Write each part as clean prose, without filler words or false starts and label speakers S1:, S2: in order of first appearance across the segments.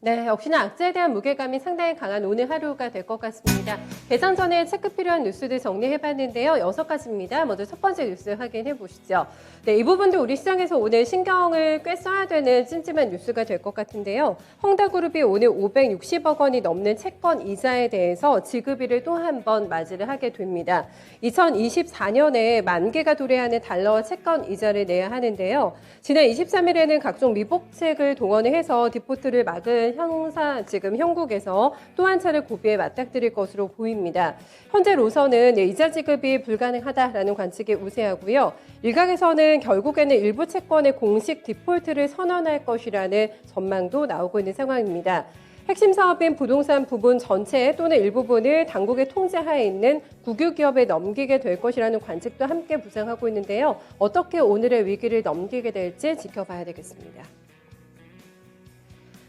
S1: 네, 역시나 악재에 대한 무게감이 상당히 강한 오늘 하루가 될 것 같습니다. 개장 전에 체크 필요한 뉴스들 정리해봤는데요. 6가지입니다. 먼저 첫 번째 뉴스 확인해 보시죠. 네, 이 부분도 우리 시장에서 오늘 신경을 꽤 써야 되는 찜찜한 뉴스가 될 것 같은데요. 헝다그룹이 오늘 560억 원이 넘는 채권 이자에 대해서 지급일을 또 한 번 맞이를 하게 됩니다. 2024년에 만기가 도래하는 달러 채권 이자를 내야 하는데요. 지난 23일에는 각종 미복책을 동원해서 디포트를 막은 지금 형국에서 또 한 차례 고비에 맞닥뜨릴 것으로 보입니다. 현재로서는 이자 지급이 불가능하다라는 관측이 우세하고요. 일각에서는 결국에는 일부 채권의 공식 디폴트를 선언할 것이라는 전망도 나오고 있는 상황입니다. 핵심 사업인 부동산 부분 전체 또는 일부분을 당국의 통제하에 있는 국유기업에 넘기게 될 것이라는 관측도 함께 부상하고 있는데요. 어떻게 오늘의 위기를 넘기게 될지 지켜봐야 되겠습니다.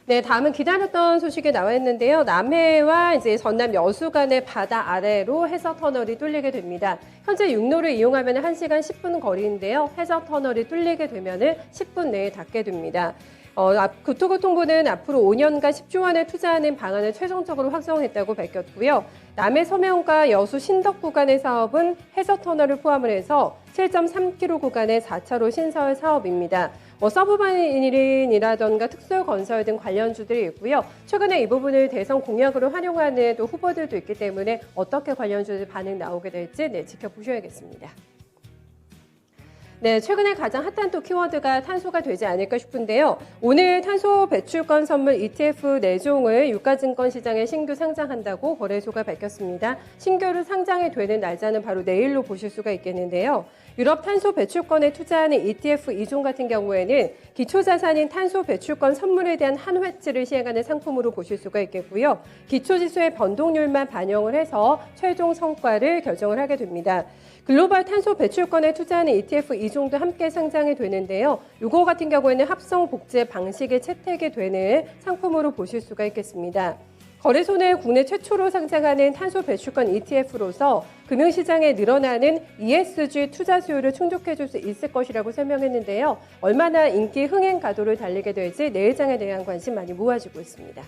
S1: 네, 다음은 기다렸던 소식이 나와 있는데요. 남해와 전남 여수 간의 바다 아래로 해저 터널이 뚫리게 됩니다. 현재 육로를 이용하면 1시간 10분 거리인데요. 해저 터널이 뚫리게 되면 10분 내에 닿게 됩니다. 국토교통부는 앞으로 5년간 10조 원을 투자하는 방안을 최종적으로 확정했다고 밝혔고요. 남해 서면과 여수 신덕 구간의 사업은 해저 터널을 포함을 해서 7.3km 구간의 4차로 신설 사업입니다. 서브마린이라던가 특수건설 등 관련주들이 있고요. 최근에 이 부분을 대선 공약으로 활용하는 또 후보들도 있기 때문에 어떻게 관련주들 반응 나오게 될지 지켜보셔야겠습니다. 네, 최근에 가장 핫한 또 키워드가 탄소가 되지 않을까 싶은데요. 오늘 탄소 배출권 선물 ETF 4종을 유가증권 시장에 신규 상장한다고 거래소가 밝혔습니다. 신규로 상장이 되는 날짜는 바로 내일로 보실 수가 있겠는데요. 유럽 탄소 배출권에 투자하는 ETF 2종 같은 경우에는 기초자산인 탄소 배출권 선물에 대한 한회치를 시행하는 상품으로 보실 수가 있겠고요. 기초지수의 변동률만 반영을 해서 최종 성과를 결정을 하게 됩니다. 글로벌 탄소 배출권에 투자하는 ETF 2종도 함께 상장이 되는데요. 이거 같은 경우에는 합성 복제 방식의 채택이 되는 상품으로 보실 수가 있겠습니다. 거래소는 국내 최초로 상장하는 탄소 배출권 ETF로서 금융시장에 늘어나는 ESG 투자 수요를 충족해줄 수 있을 것이라고 설명했는데요. 얼마나 인기 흥행 가도를 달리게 될지 내일장에 대한 관심 많이 모아지고 있습니다.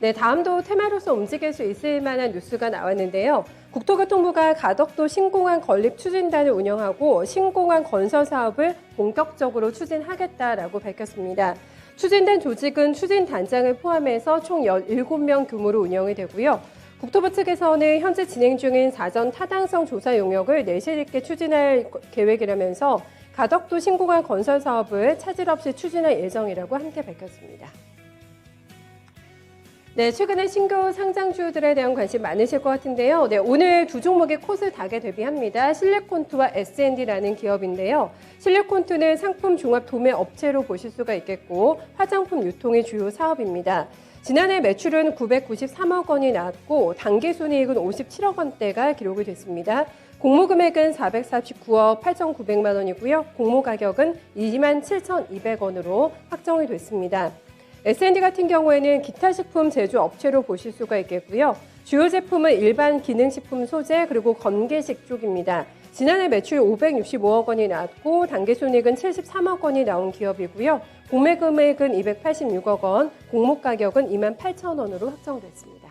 S1: 네, 다음도 테마로서 움직일 수 있을 만한 뉴스가 나왔는데요. 국토교통부가 가덕도 신공항 건립 추진단을 운영하고 신공항 건설 사업을 본격적으로 추진하겠다라고 밝혔습니다. 추진단 조직은 추진단장을 포함해서 총 17명 규모로 운영이 되고요. 국토부 측에서는 현재 진행 중인 사전 타당성 조사 용역을 내실 있게 추진할 계획이라면서 가덕도 신공항 건설 사업을 차질 없이 추진할 예정이라고 함께 밝혔습니다. 네, 최근에 신규 상장주들에 대한 관심 많으실 것 같은데요. 네, 오늘 두 종목의 코스닥에 대비합니다. 실내콘트와 S&D라는 기업인데요. 실내콘트는 상품 종합 도매 업체로 보실 수가 있겠고 화장품 유통이 주요 사업입니다. 지난해 매출은 993억 원이 나왔고 당기순이익은 57억 원대가 기록이 됐습니다. 공모금액은 449억 8,900만 원이고요. 공모가격은 27,200원으로 확정이 됐습니다. S&D 같은 경우에는 기타 식품 제조 업체로 보실 수가 있겠고요. 주요 제품은 일반 기능식품 소재 그리고 건기식 쪽입니다. 지난해 매출 565억 원이 나왔고 당기순이익은 73억 원이 나온 기업이고요. 공매금액은 286억 원, 공모가격은 28,000원으로 확정됐습니다.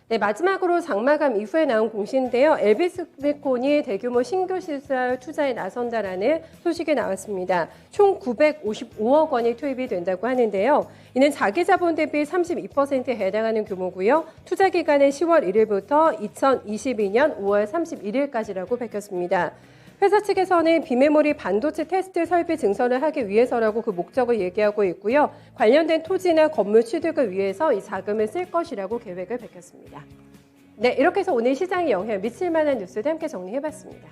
S1: 네, 마지막으로 장마감 이후에 나온 공시인데요. LB스미콘이 대규모 신규 시설 투자에 나선다라는 소식이 나왔습니다. 총 955억 원이 투입이 된다고 하는데요. 이는 자기 자본 대비 32%에 해당하는 규모고요. 투자 기간은 10월 1일부터 2022년 5월 31일까지라고 밝혔습니다. 회사 측에서는 비메모리 반도체 테스트 설비 증설을 하기 위해서라고 그 목적을 얘기하고 있고요. 관련된 토지나 건물 취득을 위해서 이 자금을 쓸 것이라고 계획을 밝혔습니다. 네, 이렇게 해서 오늘 시장에 영향을 미칠 만한 뉴스도 함께 정리해봤습니다.